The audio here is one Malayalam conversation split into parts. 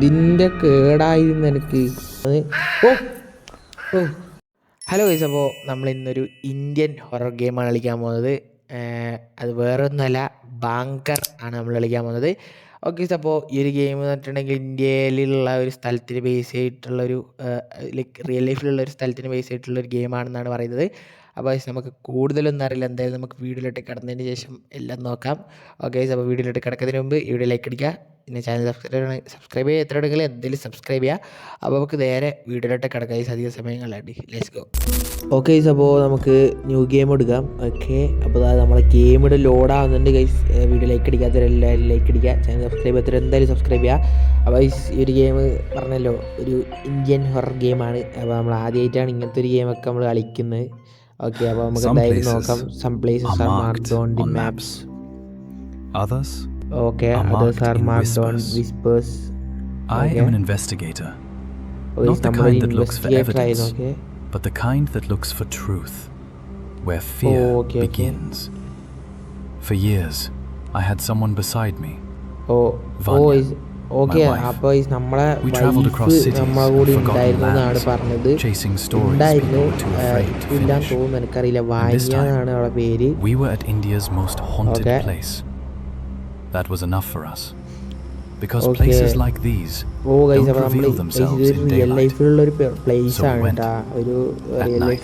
എന്തിൻ്റെ കേടായിരുന്നു എനിക്ക് അത്. ഓ ഓ ഹലോ ഗൈസ്, അപ്പോൾ നമ്മൾ ഇന്നൊരു ഇന്ത്യൻ ഹൊറർ ഗെയിമാണ് കളിക്കാൻ പോകുന്നത്. അത് വേറെ ഒന്നുമല്ല, ബാങ്കർ ആണ് നമ്മൾ കളിക്കാൻ പോകുന്നത്. ഓക്കെ ഗൈസ്, അപ്പോൾ ഈ ഒരു ഗെയിം എന്ന് പറഞ്ഞിട്ടുണ്ടെങ്കിൽ ഇന്ത്യയിലുള്ള ഒരു സ്ഥലത്തിന് ബേസ് ചെയ്തിട്ടുള്ളൊരു ലൈക്ക് റിയൽ ലൈഫിലുള്ള ഒരു സ്ഥലത്തിന് ബേസ് ചെയ്തിട്ടുള്ളൊരു ഗെയിമാണെന്നാണ് പറയുന്നത്. അപ്പോൾ ഗൈസ് നമുക്ക് കൂടുതലൊന്നും അറിയില്ല, എന്തായാലും നമുക്ക് വീഡിയോയിലോട്ട് കിടന്നതിന് ശേഷം എല്ലാം നോക്കാം. ഓക്കെ ഗൈസ്, അപ്പോൾ വീഡിയോയിലോട്ട് കിടക്കുന്നതിന് മുമ്പ് വീഡിയോ ലൈക്ക് അടിക്കുക, പിന്നെ ചാനൽ സബ്സ്ക്രൈബ് ചെയ്യുക, എത്ര ഉണ്ടെങ്കിലും എന്തെങ്കിലും സബ്സ്ക്രൈബ് ചെയ്യുക. അപ്പോൾ നമുക്ക് നേരെ വീഡിയോയിലോട്ട് കിടക്കാം ഗൈസ്, അധികം സമയങ്ങളായിട്ട്. Let's go. ഓക്കെ ഗൈസ്, അപ്പോൾ നമുക്ക് ന്യൂ ഗെയിം എടുക്കാം. ഓക്കെ, അപ്പോൾ നമ്മളെ ഗെയിമിടെ ലോഡാകുന്നുണ്ട് ഗൈസ്. വീഡിയോ ലൈക്ക് അടിക്കാത്തവരെല്ലാവരും ലൈക്ക് അടിക്കുക, ചാനൽ സബ്സ്ക്രൈബ് ചെയ്യാത്തവർ എന്തായാലും സബ്സ്ക്രൈബ് ചെയ്യുക. അപ്പോൾ ഗൈസ്, ഈ ഒരു ഗെയിം പറഞ്ഞല്ലോ ഒരു ഇന്ത്യൻ ഹൊറർ ഗെയിമാണ്. അപ്പോൾ നമ്മൾ ആദ്യമായിട്ടാണ് ഇങ്ങനത്തെ ഒരു ഗെയിമൊക്കെ നമ്മൾ കളിക്കുന്നത്. ഓക്കെ, അപ്പോൾ നമുക്ക് എന്തായാലും നോക്കാം. Some places are marked on the maps. Okay, others are marked on whispers. I am an investigator. Not the kind that looks for evidence, but the kind that looks for truth, where fear begins. For years, I had someone beside me. Vanya, okay, അപ്പോൾ നമ്മളെ കൂടി ഉണ്ടായിരുന്നതാണ് പറഞ്ഞത്. ഉണ്ടായിരുന്നു ഇല്ലാന്ന് തോന്നുന്നു, എനിക്കറിയില്ല. വാന്യ എന്നാണ് അവളുടെ പേര്. We were at India's most haunted place. That was enough for us, because places like these don't reveal themselves in daylight. So we went. At night,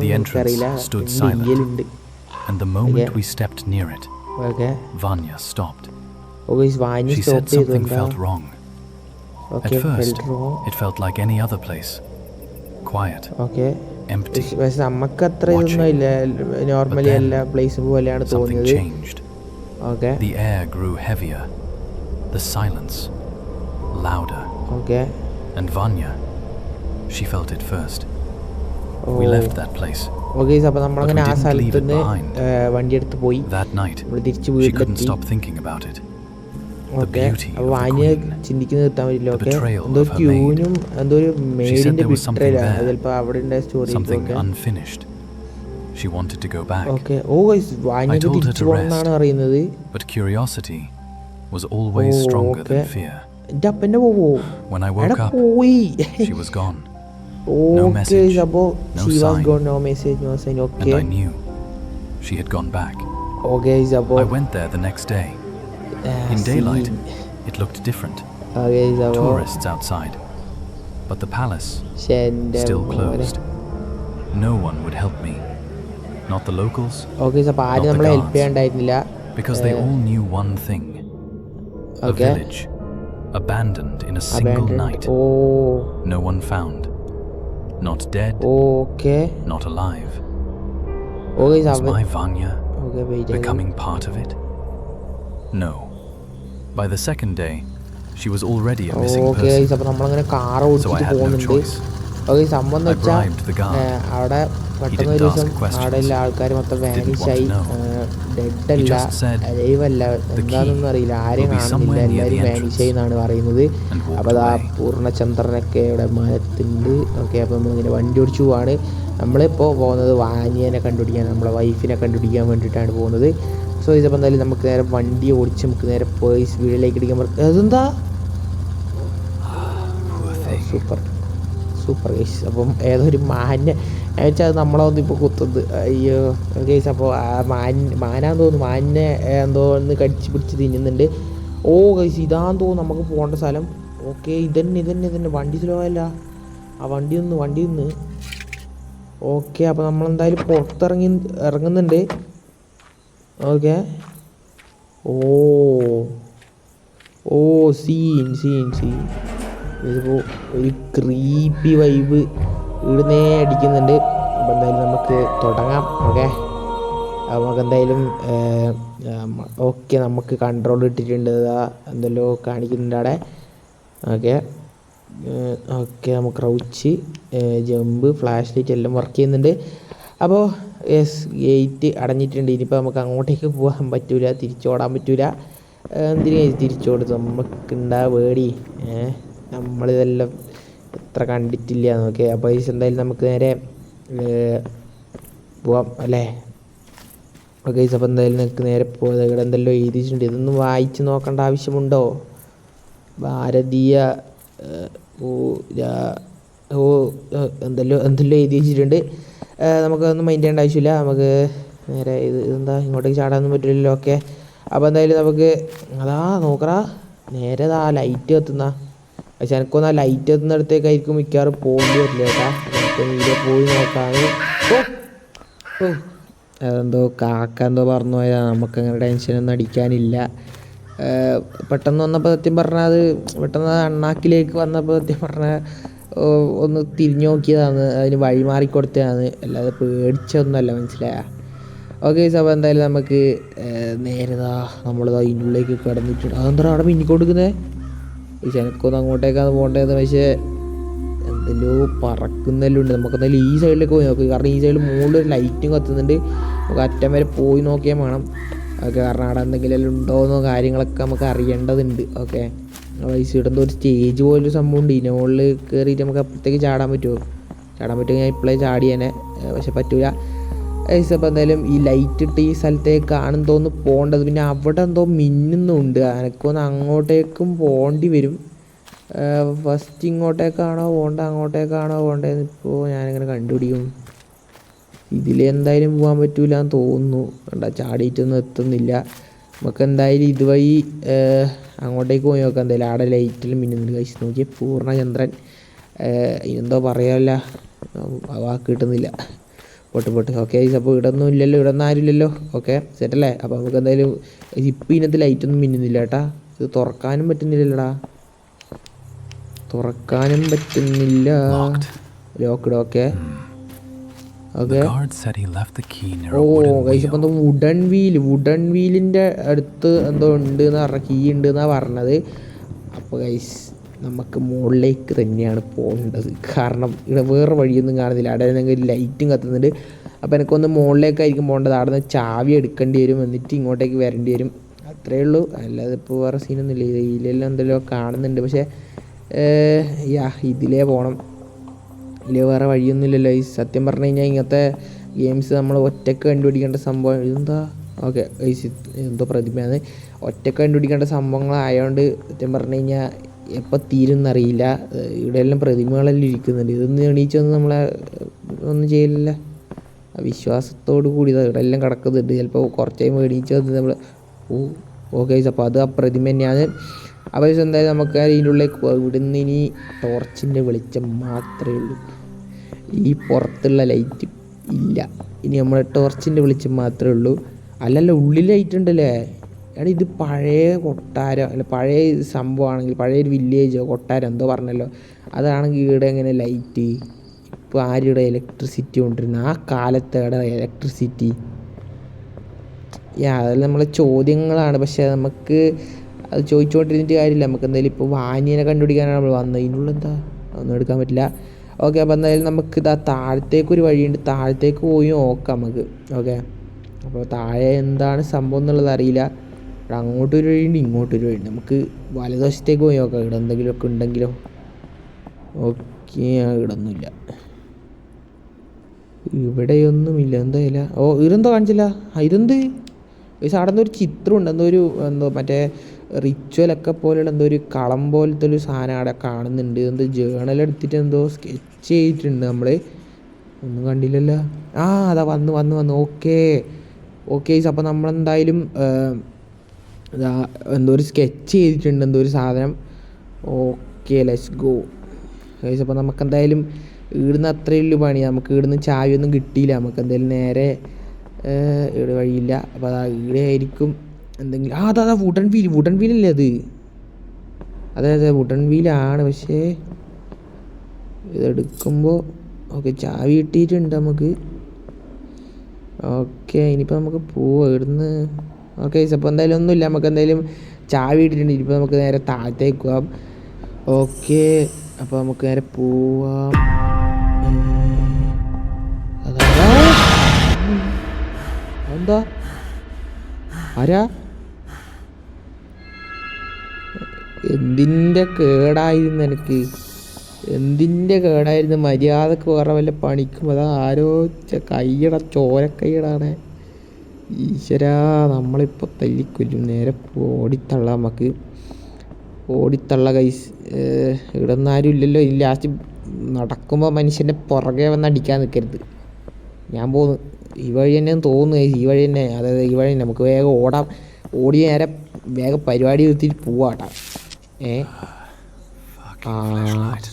the entrance stood silent, and the moment we stepped near it, Vanya stopped. She said something felt wrong. At first, it felt like any other place, quiet, empty, watching. But then something changed. The air grew heavier, the silence louder. And Vanya, she felt it first. We left that place. But we didn't leave it behind. That night, she couldn't stop thinking about it. The beauty of the queen, the betrayal of her maid. She said there was something there, something unfinished. She wanted to go back. I told her to rest, but curiosity was always stronger than fear. When I woke up, she was gone. No message, no sign. And I knew she had gone back. I went there the next day. In daylight, it looked different. Tourists outside, but the palace still closed. No one would help me. Not the locals, not the guards, because they all knew one thing. A village, abandoned in a single night. No one found. Not dead, not alive. Was my Vanya becoming part of it? No. By the second day, she was already a missing person. So I had no choice. I bribed the guard. പെട്ടെന്ന് ഒരു ദിവസം അവിടെയുള്ള ആൾക്കാർ മൊത്തം വാനിഷായി. ഡെഡല്ല, അലൈവല്ല, എന്താണെന്നൊന്നും അറിയില്ല, ആരെയും കാണുന്നില്ല, എല്ലാവരും വാനിഷായി എന്നാണ് പറയുന്നത്. അപ്പോൾ അതാ പൂർണ്ണചന്ദ്രനൊക്കെ ഇവിടെ മരത്തുണ്ട്. ഓക്കെ, അപ്പോൾ നമ്മളിങ്ങനെ വണ്ടി ഓടിച്ചു പോവാണ്. നമ്മളിപ്പോൾ പോകുന്നത് വാനിയനെ കണ്ടുപിടിക്കാൻ, നമ്മളെ വൈഫിനെ കണ്ടുപിടിക്കാൻ വേണ്ടിയിട്ടാണ് പോകുന്നത്. സോ ഇതിപ്പോൾ എന്തായാലും നമുക്ക് നേരെ വണ്ടി ഓടിച്ച് നമുക്ക് നേരെ പോയി വീട്ടിലേക്ക് ഇടിക്കാൻ പറ്റും. അതെന്താ സൂപ്പർ ഗൈസ്. അപ്പം ഏതൊരു മാനിനെ വെച്ചാൽ അത് നമ്മളെ വന്നിപ്പോൾ കുത്തുന്നത്. അയ്യോ ഗൈസ്, അപ്പോൾ മാനാന്ന് തോന്നുന്നു, മാനിനെ എന്തോ ഒന്ന് കടിച്ച് പിടിച്ച് തിന്നുന്നുണ്ട്. ഗൈസ്, ഇതാന്ന് തോന്നുന്നു നമുക്ക് പോകേണ്ട സ്ഥലം. ഓക്കെ, ഇതന്നെ വണ്ടി സ്ലോ അല്ല, ആ വണ്ടി നിന്ന്. ഓക്കെ, അപ്പോൾ നമ്മളെന്തായാലും ഇറങ്ങുന്നുണ്ട്. ഓക്കെ, സീൻ ഇതിപ്പോൾ ഒരു ക്രീപ്പി വൈബ് ഇവിടുന്നേ അടിക്കുന്നുണ്ട്. അപ്പോൾ എന്തായാലും നമുക്ക് തുടങ്ങാം. ഓക്കെ, നമുക്ക് എന്തായാലും നമുക്ക് കൺട്രോൾ ഇട്ടിട്ടുണ്ട്. എന്തെല്ലോ കാണിക്കുന്നുണ്ട് അവിടെ. ഓക്കെ, നമുക്ക് ക്രൗച്ച്, ജമ്പ്, ഫ്ലാഷ് ലൈറ്റ് എല്ലാം വർക്ക് ചെയ്യുന്നുണ്ട്. അപ്പോൾ ഗേറ്റ് അടഞ്ഞിട്ടുണ്ട്. ഇനിയിപ്പോൾ നമുക്ക് അങ്ങോട്ടേക്ക് പോകാൻ പറ്റില്ല, തിരിച്ചോടാൻ പറ്റില്ല. എന്തിനാ തിരിച്ചോടുന്നത്, നമുക്കുണ്ടാ പേടി. നമ്മളിതെല്ലാം എത്ര കണ്ടിട്ടില്ല എന്നൊക്കെ. അപ്പോൾ എന്തായാലും നമുക്ക് നേരെ പോവാം അല്ലേ. ഓക്കെ, അപ്പോൾ എന്തായാലും നിങ്ങൾക്ക് നേരെ പോകാം. ഇവിടെ എന്തെല്ലോ എഴുതിയിട്ടുണ്ട്, ഇതൊന്നും വായിച്ച് നോക്കേണ്ട ആവശ്യമുണ്ടോ? ഭാരതീയ ഓ രാ- ഓ എന്തെല്ലോ എഴുതി വെച്ചിട്ടുണ്ട്. നമുക്കൊന്നും മൈൻഡ് ചെയ്യേണ്ട ആവശ്യമില്ല. നമുക്ക് നേരെ ഇതെന്താ ഇങ്ങോട്ടേക്ക് ചാടാനൊന്നും പറ്റില്ലല്ലോ. ഓക്കെ, അപ്പോൾ എന്തായാലും നമുക്ക് അതാ നോക്കടാ, നേരെ ആ ലൈറ്റ് കത്തുന്ന. പക്ഷെ എനിക്കൊന്ന് ആ ലൈറ്റ് കത്തുന്നിടത്തേക്കായിരിക്കും മിക്കവാറും പോകേണ്ടി വരില്ല കേട്ടാ. എനിക്കൊന്ന് ഇതിലെ പോയി നോക്കാം. ഓ അതെന്തോ കാക്ക എന്തോ പറഞ്ഞു പോയാൽ നമുക്കങ്ങനെ ടെൻഷനൊന്നും അടിക്കാനില്ല. പെട്ടെന്ന് വന്നപ്പോൾ സത്യം പറഞ്ഞാൽ അത് പെട്ടെന്ന് അണ്ണാക്കിലേക്ക് വന്നപ്പോൾ സത്യം പറഞ്ഞാൽ ഒന്ന് തിരിഞ്ഞു നോക്കിയതാണ്, അതിന് വഴി മാറിക്കൊടുത്തതാണ്, അല്ലാതെ പേടിച്ചൊന്നുമല്ല, മനസ്സിലായ. ഓക്കെ, അപ്പോൾ എന്തായാലും നമുക്ക് നേരതാ നമ്മളിതാ ഇതിനുള്ളിലേക്ക് കിടന്നിട്ടുണ്ട്. അതെന്താ അവിടെ മിന്നിക്കൊടുക്കുന്നത്? എനിക്കൊന്ന് അങ്ങോട്ടേക്കാണ് പോകേണ്ടത്. പക്ഷേ എന്തെല്ലോ പറക്കുന്നെല്ലാം ഉണ്ട്. നമുക്കെന്തായാലും ഈ സൈഡിലേക്ക് പോയി നോക്കുക. കാരണം ഈ സൈഡിൽ മുകളിൽ ഒരു ലൈറ്റും കത്തുന്നുണ്ട്. നമുക്ക് അറ്റം വരെ പോയി നോക്കിയാൽ വേണം. ഓക്കെ, കാരണം അവിടെ എന്തെങ്കിലും ഉണ്ടോയെന്നോ കാര്യങ്ങളൊക്കെ നമുക്ക് അറിയേണ്ടതുണ്ട്. ഓക്കെ, വയസ്സ് ഇടുന്ന ഒരു സ്റ്റേജ് പോലൊരു സംഭവം ഉണ്ട്. ഇതിൻ്റെ മുകളിൽ കയറിയിട്ട് നമുക്ക് അപ്പുറത്തേക്ക് ചാടാൻ പറ്റുമോ? ചാടാൻ പറ്റുമെങ്കിൽ ഞാൻ ഇപ്പോഴേ ചാടിയേനെ, പക്ഷെ പറ്റൂല. അപ്പോൾ എന്തായാലും ഈ ലൈറ്റ് ഇട്ട് ഈ സ്ഥലത്തേക്ക് കാണും തോന്നുന്നു പോകേണ്ടത്. പിന്നെ അവിടെ എന്തോ മിന്നുന്നുണ്ട്. എനിക്കൊന്ന് അങ്ങോട്ടേക്കും പോകേണ്ടി വരും. ഫസ്റ്റ് ഇങ്ങോട്ടേക്കാണോ പോകേണ്ടത് അങ്ങോട്ടേക്കാണോ പോകേണ്ടതെന്ന് ഇപ്പോൾ ഞാനിങ്ങനെ കണ്ടുപിടിക്കും. ഇതിലെന്തായാലും പോകാൻ പറ്റൂല എന്ന് തോന്നുന്നു. കണ്ട ചാടിയിട്ടൊന്നും എത്തുന്നില്ല. നമുക്ക് എന്തായാലും ഇതുവഴി അങ്ങോട്ടേക്ക് പോയി നോക്കാം. എന്തായാലും അവിടെ ലൈറ്റിൽ മിന്നുന്നുണ്ട്. കഴിച്ച് നോക്കിയാൽ പൂർണ്ണചന്ദ്രൻ. ഇതെന്തോ പറയാമല്ല, വാക്ക് കിട്ടുന്നില്ല. പൊട്ട്. ഓക്കെ, അപ്പോൾ ഇവിടെ ഒന്നും ഇല്ലല്ലോ, ഇവിടെ ഒന്നും ആരുമില്ലല്ലോ. ഓക്കെ, സെറ്റല്ലേ. അപ്പോൾ നമുക്ക് എന്തായാലും ഇപ്പം ഇതിനകത്ത് ലൈറ്റൊന്നും മിന്നുന്നില്ല കേട്ടാ. ഇത് തുറക്കാനും പറ്റുന്നില്ലല്ലോടാ, തുറക്കാനും പറ്റുന്നില്ല. Locked. Okay okay. Oh guys, അപ്പോൾ എന്തോ വുഡൻ വീലിൻ്റെ അടുത്ത് എന്തോ ഉണ്ട് എന്ന് പറഞ്ഞ കീ ഉണ്ട് എന്നാണ് പറഞ്ഞത്. അപ്പോൾ ഗൈസ് നമുക്ക് മുകളിലേക്ക് തന്നെയാണ് പോകേണ്ടത്. കാരണം ഇവിടെ വേറെ വഴിയൊന്നും കാണുന്നില്ല. അവിടെ എന്തെങ്കിലും ലൈറ്റും കത്തുന്നുണ്ട്. അപ്പോൾ എനിക്കൊന്ന് മുകളിലേക്കായിരിക്കും പോകേണ്ടത്. അവിടെ നിന്ന് ചാവി എടുക്കേണ്ടി വരും, എന്നിട്ട് ഇങ്ങോട്ടേക്ക് വരേണ്ടി വരും. അത്രയേ ഉള്ളൂ, അല്ലാതെ ഇപ്പോൾ വേറെ സീനൊന്നുമില്ല. ഇതിലെല്ലാം എന്തെല്ലോ കാണുന്നുണ്ട്. പക്ഷേ ഇതിലേ പോകണം. ഇതിൽ വേറെ വഴിയൊന്നുമില്ലല്ലോ. ഈ സത്യം പറഞ്ഞു കഴിഞ്ഞാൽ ഇങ്ങനത്തെ ഗെയിംസ് നമ്മൾ ഒറ്റയ്ക്ക് കണ്ടുപിടിക്കേണ്ട സംഭവം. ഇതെന്താ? ഓക്കെ, എന്തോ പ്രതിമയാണ്. ഒറ്റയ്ക്ക് കണ്ടുപിടിക്കേണ്ട സംഭവങ്ങളായതുകൊണ്ട് സത്യം പറഞ്ഞു കഴിഞ്ഞാൽ എപ്പോൾ തീരുമെന്നറിയില്ല. ഇവിടെയെല്ലാം പ്രതിമകളെല്ലാം ഇരിക്കുന്നുണ്ട്. ഇതൊന്നും എണീച്ചൊന്നും നമ്മളെ ഒന്നും ചെയ്യില്ല. വിശ്വാസത്തോടു കൂടി ഇവിടെ എല്ലാം കിടക്കുന്നുണ്ട്. ചിലപ്പോൾ കുറച്ച് കഴിയുമ്പോൾ എണീച്ച് വന്ന് നമ്മൾ ഓക്കെ. അപ്പോൾ അത് ആ പ്രതിമ തന്നെയാണ്. അപ്പോൾ എന്തായാലും നമുക്ക് അതിൻ്റെ ഉള്ളിലേക്ക് ഇവിടുന്ന് ഇനി ടോർച്ചിൻ്റെ വെളിച്ചം മാത്രമേ ഉള്ളൂ. ഈ പുറത്തുള്ള ലൈറ്റ് ഇല്ല. ഇനി നമ്മൾ ടോർച്ചിൻ്റെ വെളിച്ചം മാത്രമേ ഉള്ളൂ. അല്ലല്ല, ഉള്ളിൽ ലൈറ്റ് ഉണ്ടല്ലേ. എടാ, ഇത് പഴയ കൊട്ടാരം അല്ല, പഴയ സംഭവമാണെങ്കിൽ പഴയൊരു വില്ലേജോ കൊട്ടാരം എന്തോ പറഞ്ഞല്ലോ. അതാണെങ്കിൽ ഇവിടെ എങ്ങനെ ലൈറ്റ്? ഇപ്പോൾ ആരുടെ ഇലക്ട്രിസിറ്റി കൊണ്ടിരുന്നത്? ആ കാലത്തേടെ ഇലക്ട്രിസിറ്റി? അതെല്ലാം നമ്മളെ ചോദ്യങ്ങളാണ്. പക്ഷേ നമുക്ക് അത് ചോദിച്ചുകൊണ്ടിരുന്നിട്ട് കാര്യമില്ല. നമുക്ക് എന്തായാലും ഇപ്പോൾ വാനിയനെ കണ്ടുപിടിക്കാനാണ് നമ്മൾ വന്നത്. ഇതിനുള്ള എന്താ ഒന്നും എടുക്കാൻ പറ്റില്ല. ഓക്കെ, അപ്പോൾ എന്തായാലും നമുക്ക് ഇതാ താഴത്തേക്കൊരു വഴിയുണ്ട്. താഴത്തേക്ക് പോയി നോക്കാം നമുക്ക്. ഓക്കെ, അപ്പോൾ താഴെ എന്താണ് സംഭവം എന്നുള്ളത് അറിയില്ല. അങ്ങോട്ടൊരു വഴിയുണ്ട്, ഇങ്ങോട്ടൊരു വഴിയുണ്ട്. നമുക്ക് വലതുവശത്തേക്ക് പോയി നോക്കാം. ഇവിടെ എന്തെങ്കിലുമൊക്കെ ഉണ്ടെങ്കിലോ. ഓക്കെ, ഇവിടെ ഒന്നുമില്ല, ഇവിടെയൊന്നുമില്ല. എന്തായാലും ഇതെന്തോ കാണിച്ചില്ല. ഇതെന്ത്? പക്ഷേ അവിടെ എന്തോ ഒരു ചിത്രമുണ്ട്. എന്തോ മറ്റേ റിച്വലൊക്കെ പോലെയുള്ള എന്തോ ഒരു കളം പോലത്തെ ഒരു സാധനം അവിടെ കാണുന്നുണ്ട്. എന്തോ ജേണലെടുത്തിട്ട് എന്തോ സ്കെച്ച് ചെയ്തിട്ടുണ്ട്. നമ്മൾ ഒന്നും കണ്ടില്ലല്ലോ. അതാ വന്ന്. ഓക്കെ. അപ്പോൾ നമ്മളെന്തായാലും എന്തോ ഒരു സ്കെച്ച് ചെയ്തിട്ടുണ്ട്, എന്തോ ഒരു സാധനം. Okay, let's go. അപ്പോൾ നമുക്കെന്തായാലും ഇവിടുന്ന് അത്രയേ ഉള്ളൂ പണി. നമുക്ക് ഇവിടുന്ന് ചായയൊന്നും കിട്ടിയില്ല. നമുക്ക് എന്തായാലും നേരെ ഇവിടെ വഴിയില്ല. അപ്പോൾ അതാ ഇവിടെ ആയിരിക്കും എന്തെങ്കിലും. അതാ വുഡൻ വീലല്ലേ അത്? അതെ, വുഡൻ വീലാണ്. പക്ഷേ ഇതെടുക്കുമ്പോൾ ഓക്കെ ചാവി കിട്ടിയിട്ടുണ്ട് നമുക്ക്. ഓക്കെ, ഇനിയിപ്പോൾ നമുക്ക് പോവാം ഇവിടുന്ന്. ഓക്കെ, അപ്പോൾ എന്തായാലും ഒന്നുമില്ല. നമുക്ക് എന്തായാലും ചാവി ഇട്ടിട്ടുണ്ട്. ഇനിയിപ്പോൾ നമുക്ക് നേരെ താഴത്തേക്ക് പോവാം. ഓക്കെ, അപ്പോൾ നമുക്ക് നേരെ പോവാം. എന്താ ആരാ? എന്തിൻ്റെ കേടായിരുന്നു എനിക്ക്? മര്യാദക്ക് വേറെ വല്ല പണിക്കും. അതാ ആരോ ചോരക്കൈയിടാണ്. ഈശ്വരാ, നമ്മളിപ്പോൾ തല്ലിക്കൊല്ലും. നേരെ ഓടിത്തള്ളാം നമുക്ക്. ഓടിത്തള്ള ഗൈസ്. ഇവിടെ ഒന്നും ആരും ഇല്ലല്ലോ. ഈ ലാസ്റ്റ് നടക്കുമ്പോൾ മനുഷ്യൻ്റെ പുറകെ വന്ന് അടിക്കാൻ നിൽക്കരുത്. ഞാൻ പോകുന്നു ഈ വഴി തന്നെ തോന്നുന്നു ഗൈസ്. ഈ വഴി തന്നെ, അതായത് ഈ വഴി തന്നെ. നമുക്ക് വേഗം ഓടാം. ഓടി നേരെ വേഗം പരിപാടി നിർത്തിയിട്ട് പോവാട്ടാ.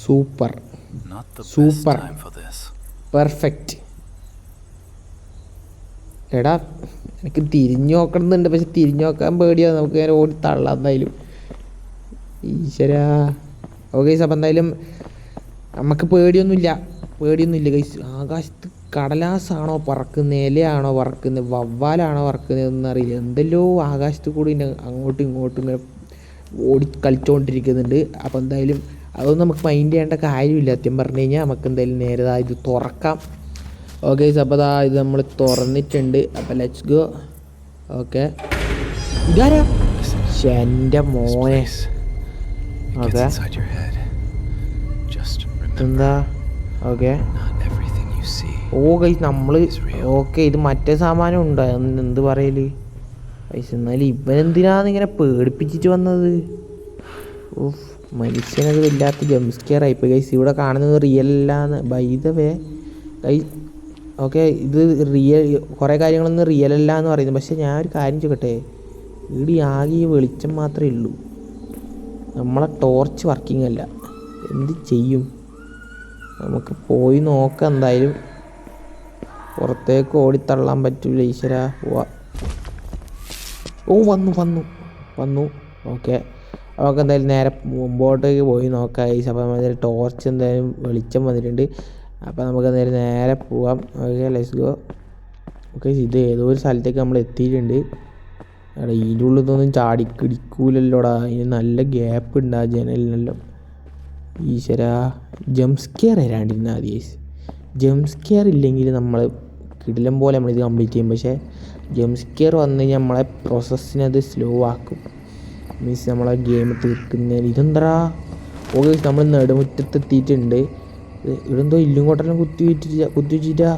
Super super perfect. എടാ എനിക്ക് തിരിഞ്ഞു നോക്കണമെന്നുണ്ട്, പക്ഷെ തിരിഞ്ഞു നോക്കാൻ പേടിയാണ്. നമുക്ക് നേരെ ഓടി തള്ളാം എന്തായാലും. ഈശ്വരാ. ഓക്കെ ഗൈസ്, അപ്പം എന്തായാലും നമുക്ക് പേടിയൊന്നുമില്ല ഗൈസ്. ആകാശത്ത് കടലാസാണോ പറക്കുന്നത്, ഇലയാണോ പറക്കുന്നത്, വവ്വാലാണോ പറക്കുന്നത് എന്നറിയില്ല. എന്തെല്ലോ ആകാശത്ത് കൂടി അങ്ങോട്ടും ഇങ്ങോട്ടും ഇങ്ങനെ ഓടി കളിച്ചുകൊണ്ടിരിക്കുന്നുണ്ട്. അപ്പോൾ എന്തായാലും അതൊന്നും നമുക്ക് മൈൻഡ് ചെയ്യേണ്ട കാര്യമില്ല. സത്യം പറഞ്ഞു കഴിഞ്ഞാൽ നമുക്ക് എന്തായാലും നേരെ ഇത് തുറക്കാം. ഓക്കെ ഗൈസ്, അപ്പോൾ ഇത് നമ്മൾ തുറന്നിട്ടുണ്ട്. അപ്പോൾ ലെറ്റ്സ് ഗോ. ഓക്കെ, ഇതാരാ? എൻ്റെ മോനെ. ഓക്കെ എന്താ? ഓക്കെ ഗൈസ് നമ്മൾ ഓക്കെ ഇത് മറ്റേ സാമാനം ഉണ്ടോ? എന്ത് പറയല് ഗൈസ്? എന്നാലും ഇവനെന്തിനാന്ന് ഇങ്ങനെ പേടിപ്പിച്ചിട്ട് വന്നത്? ഓഫ്, മനുഷ്യനത് വല്ലാത്ത ജംസ്കെയർ ആയിപ്പോയി ഗൈസ്. ഇവിടെ കാണുന്നത് റിയൽ അല്ലാന്ന് by the way guys. Okay, ഇത് കുറേ കാര്യങ്ങളൊന്നും റിയൽ അല്ല എന്ന് പറയുന്നത്. പക്ഷേ ഞാൻ ഒരു കാര്യം ചോദിക്കട്ടെ, ഇവിടെ ആകെ ഈ വെളിച്ചം മാത്രമേ ഉള്ളൂ. നമ്മളെ ടോർച്ച് വർക്കിംഗ് അല്ല. എന്ത് ചെയ്യും? നമുക്ക് പോയി നോക്കാം എന്തായാലും. പുറത്തേക്ക് ഓടിത്തള്ളാൻ പറ്റൂല. ഈശ്വര. വന്നു. ഓക്കെ, നമുക്ക് എന്തായാലും നേരെ മുമ്പോട്ടേക്ക് പോയി നോക്കാം ഗൈസ്. അപ്പോൾ നമ്മൾ ടോർച്ച് എന്തായാലും വെളിച്ചം വന്നിട്ടുണ്ട്. അപ്പോൾ നമുക്ക് എന്തായാലും നേരെ പോവാം. Okay, let's go. ഓക്കെ, ഇത് ഏതോ ഒരു സ്ഥലത്തേക്ക് നമ്മൾ എത്തിയിട്ടുണ്ട്. എടാ ഇതിൻ്റെ ഉള്ളിൽ നിന്നൊന്നും ചാടിക്കിടിക്കൂലല്ലോടാ. ഇതിന് നല്ല ഗ്യാപ്പ് ഉണ്ട് ആ ജനലിനെല്ലാം. ഈശ്വര, ജംസ്കെയർ വരാണ്ടിരുന്നാൽ മതി ഗൈസ്. ജംസ്കെയർ ഇല്ലെങ്കിൽ നമ്മൾ കിടിലം പോലെ നമ്മളിത് കംപ്ലീറ്റ് ചെയ്യും. പക്ഷേ ജംസ്കെയർ വന്നു കഴിഞ്ഞാൽ നമ്മളെ പ്രോസസ്സിനത് സ്ലോ ആക്കും. മീൻസ് നമ്മളെ ഗെയിം തീർക്കുന്നതിന്. ഇതെന്താ? ഓക്കെ, നമ്മൾ നെടുമുറ്റത്തെത്തിയിട്ടുണ്ട്. ഇവിടെ എന്തോ ഇല്ലും കോട്ടെല്ലാം കുത്തി വെച്ചിട്ടാ.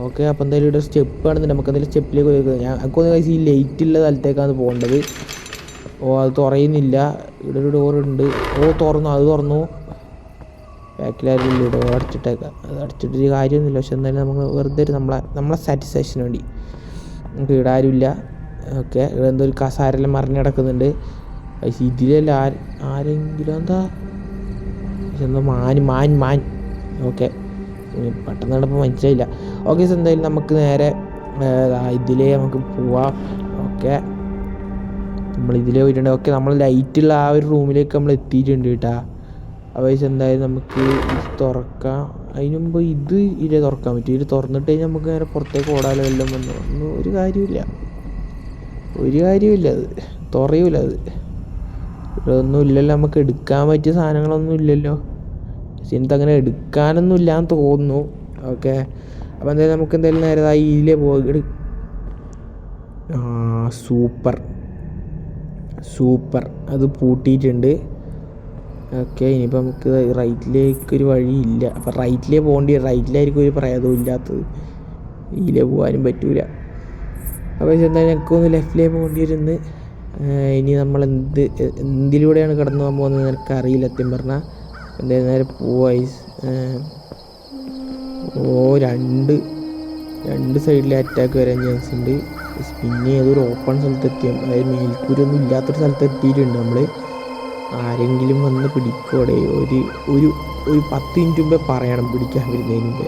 ഓക്കെ, അപ്പോൾ എന്തായാലും ഇവിടെ സ്റ്റെപ്പ് ആണെന്നുണ്ട്. നമുക്ക് എന്തായാലും സ്റ്റെപ്പിലേക്ക് പോയി. എനിക്കൊന്ന് കഴിച്ച് ഈ ലൈറ്റുള്ള സ്ഥലത്തേക്കാണ് പോകേണ്ടത്. അത് തുറയുന്നില്ല. ഇവിടെ ഒരു ഡോറുണ്ട്. അത് തുറന്നു. ബാക്കിലാരും ഇല്ല. ഡോർ അടച്ചിട്ടേക്കാം. അത് അടച്ചിട്ടൊരു കാര്യമൊന്നുമില്ല. പക്ഷെ എന്തായാലും നമുക്ക് വെറുതെ നമ്മളെ സാറ്റിസ്ഫാക്ഷന് വേണ്ടി നമുക്ക് ഇവിടെ ആരുമില്ല. ഓക്കെ, ഇവിടെ എന്തോ ഒരു കസാരെല്ലാം മറിഞ്ഞ് കിടക്കുന്നുണ്ട്. ഇതിലല്ല ആരെങ്കിലും എന്താ മാൻ. ഓക്കെ, പെട്ടെന്ന് കണ്ടപ്പോൾ മനസ്സിലായില്ല. ഓക്കെ, എന്തായാലും നമുക്ക് നേരെ ഇതിലേ നമുക്ക് പോവാം. ഓക്കെ, നമ്മൾ ഇതിലേ പോയിട്ടുണ്ട്. ഓക്കെ, നമ്മൾ ലൈറ്റുള്ള ആ ഒരു റൂമിലേക്ക് നമ്മൾ എത്തിയിട്ടുണ്ട് കേട്ടാ. അപ്പോൾ എന്തായാലും നമുക്ക് ഇത് തുറക്കാം. അതിന് മുമ്പ് ഇത് തുറക്കാൻ പറ്റും. ഇത് തുറന്നിട്ട് കഴിഞ്ഞാൽ നമുക്ക് നേരെ പുറത്തേക്ക് ഓടാലോ. എല്ലാം വന്നു ഒരു കാര്യമില്ല. അത് തുറയൂല. അത് ഇവിടെ ഒന്നും ഇല്ലല്ലോ. നമുക്ക് എടുക്കാൻ പറ്റിയ സാധനങ്ങളൊന്നും ഇല്ലല്ലോ. പക്ഷെ അങ്ങനെ എടുക്കാനൊന്നും ഇല്ലാന്ന് തോന്നുന്നു. ഓക്കെ, അപ്പോൾ എന്തായാലും നമുക്ക് എന്തായാലും നേരെ ഇതിലേ പോയി. സൂപ്പർ അത് പൂട്ടിയിട്ടുണ്ട്. ഓക്കെ, ഇനിയിപ്പോൾ നമുക്ക് റൈറ്റിലേക്കൊരു വഴിയില്ല. അപ്പോൾ റൈറ്റിലേ റൈറ്റിലായിരിക്കും ഒരു പ്രേതവും ഇല്ലാത്തത്. ഇതിലേ പോകാനും പറ്റൂല. അപ്പോൾ എന്തായാലും എനിക്കൊന്ന് ലെഫ്റ്റിലേ പോകേണ്ടി വരുന്നത്. ഇനി നമ്മൾ എന്തിലൂടെയാണ് കടന്നു പോകാൻ പോകുന്നത് എനിക്കറിയില്ല സത്യം പറഞ്ഞാൽ. എന്തായാലും നേരെ പോവായി. രണ്ട് സൈഡിലെ അറ്റാക്ക് വരാൻ ചാൻസ് ഉണ്ട്. പിന്നെ ഏതൊരു ഓപ്പൺ സ്ഥലത്തെത്തി, അതായത് മേൽക്കൂരൊന്നും ഇല്ലാത്തൊരു സ്ഥലത്ത് എത്തിയിട്ടുണ്ട് നമ്മൾ. ആരെങ്കിലും വന്ന് പിടിക്കോടെ. ഒരു 10 മിനിറ്റ് മുമ്പേ പറയണം പിടിക്കാൻ വരുന്നതിന് മുമ്പേ.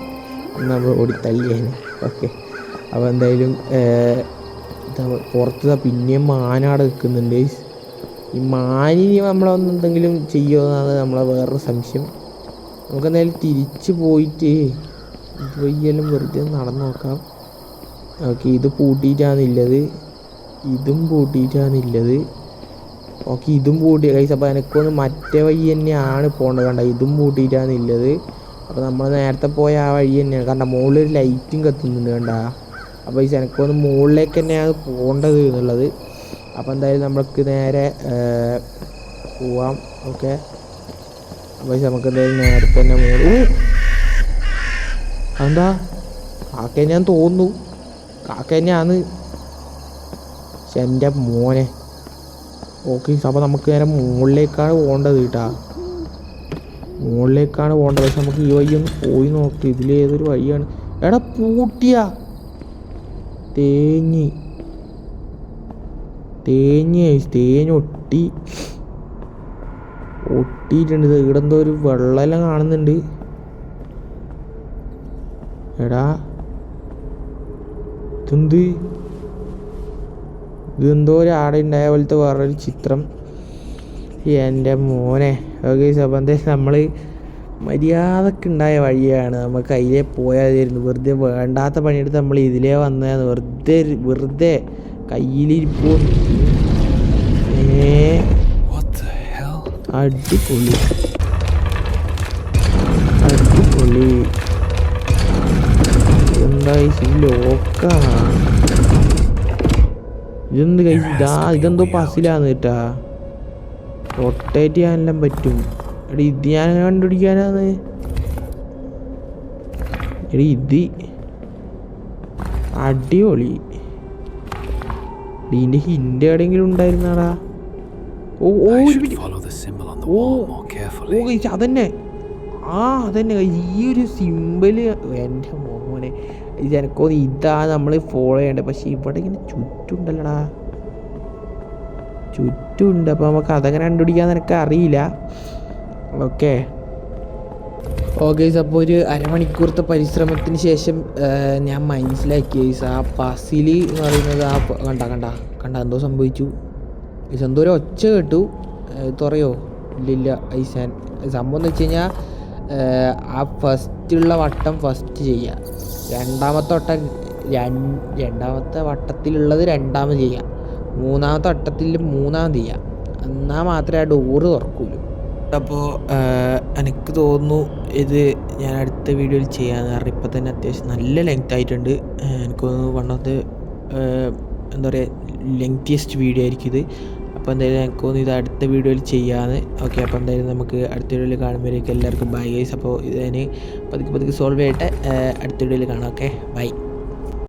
നമ്മൾ ഓടിത്തള്ളിയാണ്. ഓക്കെ, അപ്പോൾ എന്തായാലും പുറത്ത് പിന്നെയും മാനാടെ നിൽക്കുന്നുണ്ട്. ഈ മാനിനി നമ്മളൊന്നെന്തെങ്കിലും ചെയ്യുമെന്നാണ് നമ്മളെ വേറൊരു സംശയം. നമുക്കെന്തായാലും തിരിച്ച് പോയിട്ട് ഇതുവയ്യെല്ലാം വെറുതെ നടന്നു നോക്കാം. ഓക്കെ, ഇത് പൂട്ടിയിട്ടാണില്ലത്. ഓക്കെ, ഇതും പൂട്ടി കഴിച്ച്. അപ്പോൾ എനിക്കൊന്ന് മറ്റേ വഴി തന്നെയാണ് പോകേണ്ടത്. കണ്ട, ഇതും പൂട്ടിയിട്ടാണില്ലത്. അപ്പോൾ നമ്മൾ നേരത്തെ പോയ ആ വഴി തന്നെയാണ്. കണ്ട, മുകളിലൊരു ലൈറ്റും കത്തുന്നുണ്ട്. കണ്ട, അപ്പോൾ എനിക്കൊന്ന് മുകളിലേക്ക് തന്നെയാണ് പോകേണ്ടത് എന്നുള്ളത്. അപ്പോൾ എന്തായാലും നമ്മൾക്ക് നേരെ പോവാം. ഓക്കെ, അപ്പോൾ നമുക്ക് എന്തായാലും നേരത്തെ തന്നെ എന്താ കാക്ക തന്നെയാന്ന് തോന്നുന്നു. കാക്ക തന്നെയാണ്. പക്ഷെ എൻ്റെ മോനെ ഓക്കെ അപ്പോൾ നമുക്ക് നേരെ മുകളിലേക്കാണ് പോകേണ്ടത് കേട്ടാ. മുകളിലേക്കാണ് പോകേണ്ടത്. പക്ഷെ നമുക്ക് ഈ വഴി ഒന്ന് പോയി നോക്ക്. ഇതിലേതൊരു വഴിയാണ്. എടാ പൂട്ടിയ തേഞ്ഞ് ഒട്ടിയിട്ടുണ്ട്. ഇത് ഇവിടെ എന്തോ ഒരു വെള്ളമെല്ലാം കാണുന്നുണ്ട്. എടാ ഇതെന്തോ ഒരു ആടെ ഉണ്ടായ പോലത്തെ വേറൊരു ചിത്രം. എൻ്റെ മോനെ. ഓക്കെ അപ്പം എന്തായാലും നമ്മൾ മര്യാദക്ക് ഉണ്ടായ വഴിയാണ്. നമുക്ക് അതിലേ പോയാതായിരുന്നു. വെറുതെ വേണ്ടാത്ത പണിയെടുത്ത് നമ്മൾ ഇതിലേ വന്നതാണ്. വെറുതെ കയ്യിലിരിപ്പോ. അടിപൊളി എന്താ ലോക്കാണ്. ഇതെന്ത് ഇതെന്തോ പസിലാന്ന് കേട്ടാ. റൊട്ടേറ്റ് ചെയ്യാനെല്ലാം പറ്റും. എടി ഇത് ഞാൻ കണ്ടുപിടിക്കാനാണ്. എടി ഇത് അടിപൊളി. ഇതിൻ്റെ ഹിൻ്റ് എവിടെയെങ്കിലും ഉണ്ടായിരുന്നാടാ. അതന്നെ അതന്നെ ഈ ഒരു സിമ്പിള്. എൻ്റെ മോനെ എനക്കോന്ന് ഇതാ നമ്മൾ ഫോളോ ചെയ്യേണ്ടത്. പക്ഷെ ഇവിടെ ഇങ്ങനെ ചുറ്റുണ്ടല്ലടാ, ചുറ്റുമുണ്ട്. അപ്പോൾ നമുക്ക് അതങ്ങനെ കണ്ടുപിടിക്കാന്ന് എനിക്ക് അറിയില്ല. ഓക്കെ അപ്പോൾ ഒരു അരമണിക്കൂറത്തെ പരിശ്രമത്തിന് ശേഷം ഞാൻ മനസ്സിലാക്കി ആ പസില് എന്ന് പറയുന്നത് കണ്ട എന്തോ സംഭവിച്ചു. എന്തോ ഒരു ഒച്ച കേട്ടു. തുറയോ ഇല്ല ഐസാൻ. സംഭവം എന്ന് വെച്ച് കഴിഞ്ഞാൽ ആ ഫസ്റ്റുള്ള വട്ടം ഫസ്റ്റ് ചെയ്യുക, രണ്ടാമത്തെ വട്ടത്തിലുള്ളത് രണ്ടാമത് ചെയ്യുക, മൂന്നാമത്തെ വട്ടത്തിൽ മൂന്നാമത് ചെയ്യുക. എന്നാൽ മാത്രമേ ആ ഡോറ് തുറക്കുള്ളൂ. അപ്പോൾ എനിക്ക് തോന്നുന്നു ഇത് ഞാൻ അടുത്ത വീഡിയോയിൽ ചെയ്യാമെന്ന്. കാരണം ഇപ്പം തന്നെ അത്യാവശ്യം നല്ല ലെങ്ത് ആയിട്ടുണ്ട്. എനിക്ക് തോന്നുന്നു വൺ ഓഫ് ദ എന്താ പറയുക ലെങ്തിയസ്റ്റ് വീഡിയോ ആയിരിക്കും ഇത്. അപ്പോൾ എന്തായാലും എനിക്ക് തോന്നുന്നു ഇത് അടുത്ത വീഡിയോയിൽ ചെയ്യാമെന്ന്. ഓക്കെ അപ്പോൾ എന്തായാലും നമുക്ക് അടുത്ത വീഡിയോയിൽ കാണുമ്പോഴേക്കും എല്ലാവർക്കും ബൈ ഗൈസ്. അപ്പോൾ ഇതിന് പതുക്കെ സോൾവ് ചെയ്തിട്ട് അടുത്ത വീഡിയോയിൽ കാണാം. Okay bye.